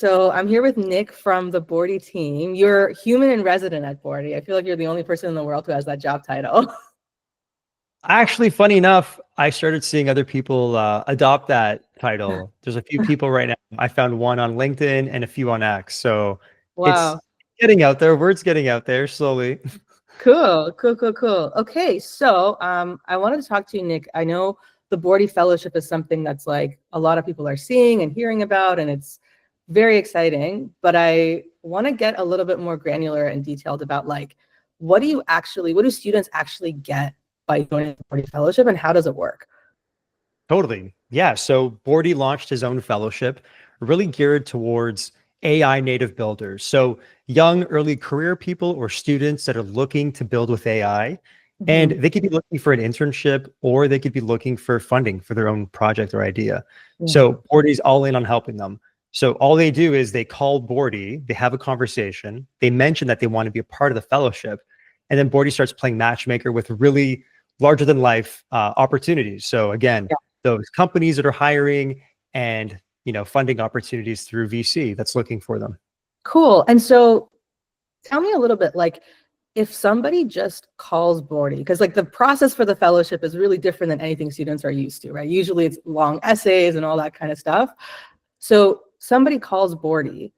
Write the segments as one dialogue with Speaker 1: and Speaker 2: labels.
Speaker 1: So I'm here with Nick from the Boardy team. You're human in resident at Boardy. I feel like you're the only person in the world who has that job title.
Speaker 2: Actually, funny enough, I started seeing other people adopt that title. There's a few people right now. I found one on LinkedIn and a few on X. So it's
Speaker 1: Wow.
Speaker 2: getting out there. Word's getting out there slowly.
Speaker 1: Cool. Okay, so I wanted to talk to you, Nick. I know the Boardy Fellowship is something that's like a lot of people are seeing and hearing about, and it's very exciting. But I want to get a little bit more granular and detailed about like what do students actually get by joining the Boardy Fellowship, and how does it work?
Speaker 2: Totally. Yeah. So Bordy launched his own fellowship, really geared towards AI native builders. So young early career people or students that are looking to build with AI. And
Speaker 1: Mhm.
Speaker 2: they could be looking for an internship or they could be looking for funding for their own project or idea.
Speaker 1: Yeah.
Speaker 2: So Bordy's all in on helping them. So all they do is they call Bordy, they have a conversation, they mention that they want to be a part of the fellowship, and then Bordy starts playing matchmaker with really larger than life opportunities. So again, those companies that are hiring and funding opportunities through VC that's looking for them.
Speaker 1: Cool. And so tell me a little bit, like, if somebody just calls Boardy, because like the process for the fellowship is really different than anything students are used to, right? Usually it's long essays and all that kind of stuff. So somebody calls Boardy,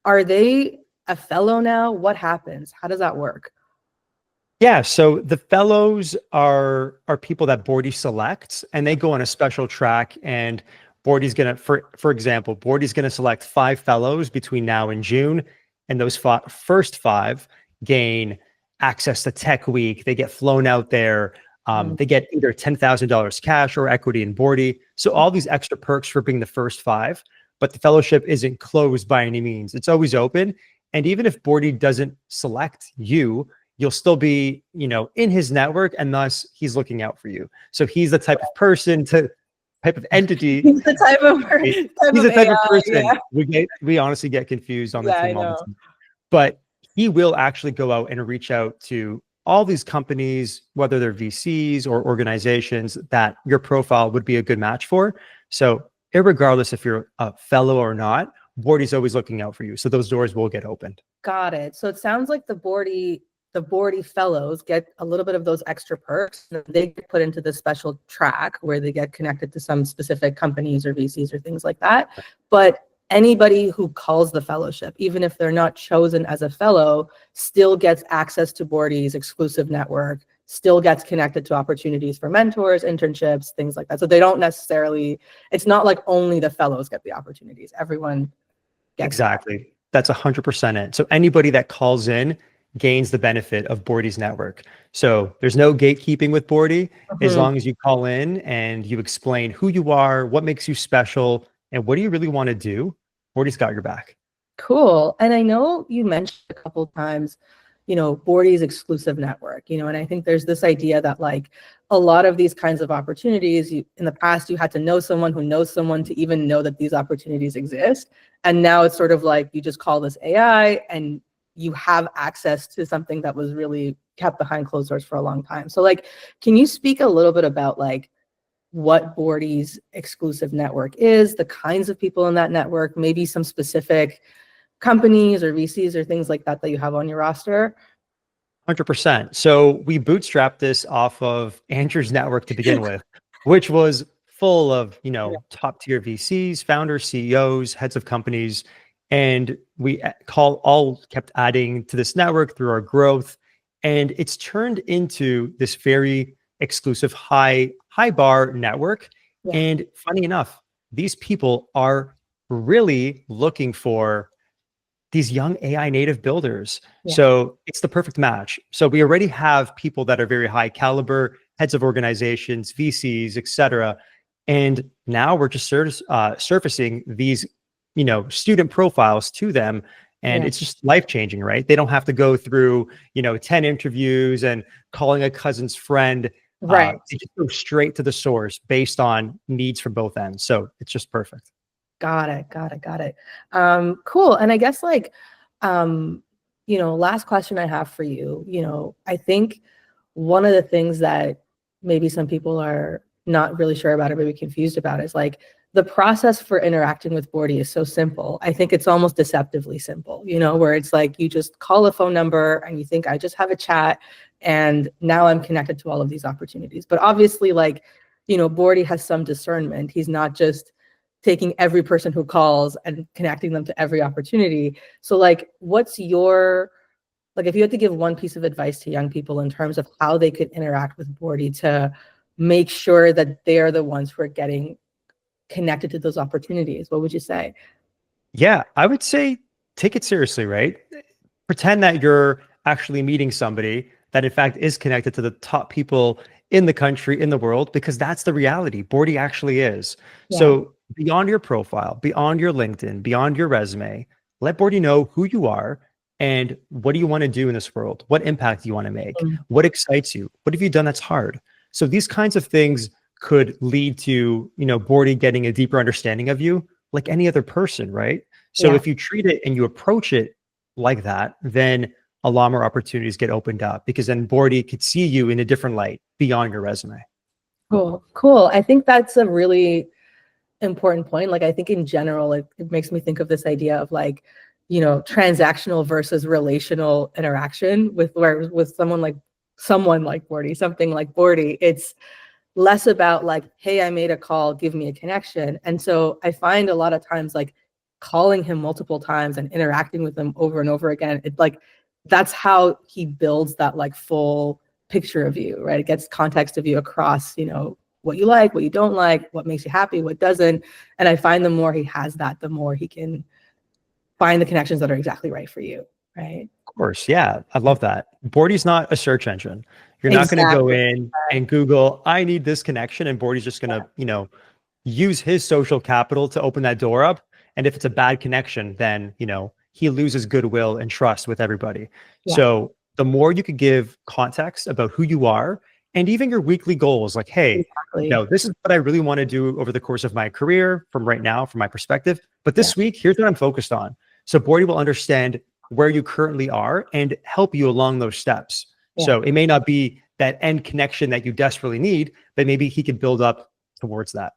Speaker 1: are they a fellow now? What happens? How does that work?
Speaker 2: Yeah, so the fellows are people that Bordy selects, and they go on a special track. And Bordy's gonna, for example, Bordy's gonna select 5 fellows between now and June, and those first 5 gain access to Tech Week. They get flown out there. They get either $10,000 cash or equity in Bordy. So all these extra perks for being the first 5. But the fellowship isn't closed by any means. It's always open. And even if Bordy doesn't select you, you'll still be, in his network, and thus he's looking out for you. So he's the type of entity.
Speaker 1: He's the type of
Speaker 2: He's the type of
Speaker 1: AI.
Speaker 2: person
Speaker 1: Yeah.
Speaker 2: we honestly get confused on the
Speaker 1: Yeah, I
Speaker 2: team all the
Speaker 1: know.
Speaker 2: time. But he will actually go out and reach out to all these companies, whether they're VCs or organizations that your profile would be a good match for. So irregardless if you're a fellow or not, Bordy's always looking out for you. So those doors will get opened.
Speaker 1: Got it. So it sounds like the Boardy fellows get a little bit of those extra perks. And they get put into this special track where they get connected to some specific companies or VCs or things like that. But anybody who calls the fellowship, even if they're not chosen as a fellow, still gets access to Boardy's exclusive network, still gets connected to opportunities for mentors, internships, things like that. So they don't necessarily, it's not like only the fellows get the opportunities. Everyone gets
Speaker 2: Exactly. That's 100% it. So anybody that calls in gains the benefit of Bordy's network. So there's no gatekeeping with Bordy.
Speaker 1: that.
Speaker 2: As long as you call in and you explain who you are, what makes you special, and what do you really want to do, Bordy's got your back.
Speaker 1: Cool. And I know you mentioned a couple of times, Boardy's exclusive network, and I think there's this idea that like a lot of these kinds of opportunities, in the past, you had to know someone who knows someone to even know that these opportunities exist. And now it's sort of like you just call this AI and you have access to something that was really kept behind closed doors for a long time. So like, can you speak a little bit about like what Boardy's exclusive network is, the kinds of people in that network, maybe some specific companies or VCs or things like that that you have on your roster?
Speaker 2: 100%. So we bootstrapped this off of Andrew's network to begin with, which was full of, top tier VCs, founders, CEOs, heads of companies. And we all kept adding to this network through our growth. And it's turned into this very exclusive high bar network.
Speaker 1: Yeah.
Speaker 2: And funny enough, these people are really looking for these young AI native builders.
Speaker 1: Yeah.
Speaker 2: So it's the perfect match. So we already have people that are very high caliber, heads of organizations, VCs, et cetera. And now we're just surfacing these, student profiles to them. And
Speaker 1: Yeah.
Speaker 2: it's just life-changing, right? They don't have to go through, 10 interviews and calling a cousin's friend.
Speaker 1: Right.
Speaker 2: They just go straight to the source based on needs from both ends. So it's just perfect.
Speaker 1: Got it. Cool. And I guess like, last question I have for you, I think one of the things that maybe some people are not really sure about or maybe confused about is like the process for interacting with Boardy is so simple. I think it's almost deceptively simple, you know, where it's like you just call a phone number and you think I just have a chat and now I'm connected to all of these opportunities. But obviously, like, you know, Boardy has some discernment. He's not just taking every person who calls and connecting them to every opportunity. So like, what's your, like, if you had to give one piece of advice to young people in terms of how they could interact with Boardy to make sure that they're the ones who are getting connected to those opportunities, what would you say?
Speaker 2: Yeah, I would say take it seriously, right? Pretend that you're actually meeting somebody that in fact is connected to the top people in the country, in the world, because that's the reality. Boardy actually is.
Speaker 1: Yeah.
Speaker 2: So beyond your profile, beyond your LinkedIn, beyond your resume, let Boardy know who you are and what do you want to do in this world? What impact do you want to make?
Speaker 1: Mm.
Speaker 2: What excites you? What have you done that's hard? So these kinds of things could lead to, you know, Boardy getting a deeper understanding of you like any other person, right? So
Speaker 1: Yeah.
Speaker 2: if you treat it and you approach it like that, then a lot more opportunities get opened up because then Boardy could see you in a different light beyond your resume.
Speaker 1: Cool. Cool. I think that's a really important point. Like, I think in general, it makes me think of this idea of like, you know, transactional versus relational interaction with someone like Boardy, something like Boardy. It's less about like, hey, I made a call, give me a connection. And so I find a lot of times like calling him multiple times and interacting with him over and over again, it like that's how he builds that like full picture of you, right? It gets context of you across, you know, what you like, what you don't like, what makes you happy, what doesn't. And I find the more he has that, the more he can find the connections that are exactly right for you, right?
Speaker 2: Of course. Yeah. I love that. Boardy's not a search engine. You're not going to go
Speaker 1: Exactly.
Speaker 2: in and Google, I need this connection. And Boardy's just going to, you know, use his social capital to open that door up. And if it's a bad connection, then, you know, he loses goodwill and trust with everybody.
Speaker 1: Yeah,
Speaker 2: So the more you could give context about who you are and even your weekly goals, like, hey, you
Speaker 1: exactly.
Speaker 2: know, this is what I really want to do over the course of my career from right now, from my perspective. But
Speaker 1: Yeah,
Speaker 2: this week, here's what I'm focused on. So Boardy will understand where you currently are and help you along those steps.
Speaker 1: yeah.
Speaker 2: So it may not be that end connection that you desperately need, but maybe he could build up towards that.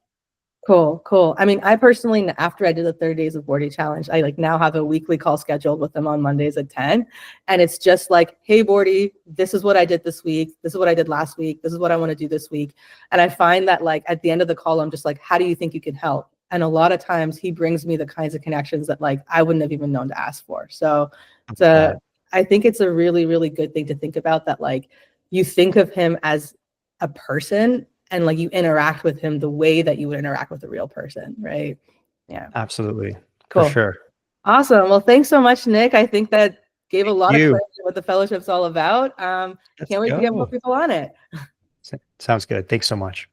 Speaker 1: Cool, cool. I mean, I personally, after I did the 30 days of Boardy challenge, I like now have a weekly call scheduled with them on Mondays at 10. And it's just like, hey, Boardy, this is what I did this week. This is what I did last week. This is what I want to do this week. And I find that like at the end of the call, I'm just like, how do you think you can help? And a lot of times he brings me the kinds of connections that like I wouldn't have even known to ask for. So it's I think it's a really, really good thing to think about, that like you think of him as a person and like you interact with him the way that you would interact with a real person, right? Yeah.
Speaker 2: Absolutely. For
Speaker 1: Cool.
Speaker 2: sure.
Speaker 1: Awesome. Well, thanks so much, Nick. I think that gave a lot of
Speaker 2: You.
Speaker 1: clarity on what the fellowship's all about.
Speaker 2: Let's
Speaker 1: Can't wait to get more
Speaker 2: go.
Speaker 1: people on it.
Speaker 2: Sounds good. Thanks so much.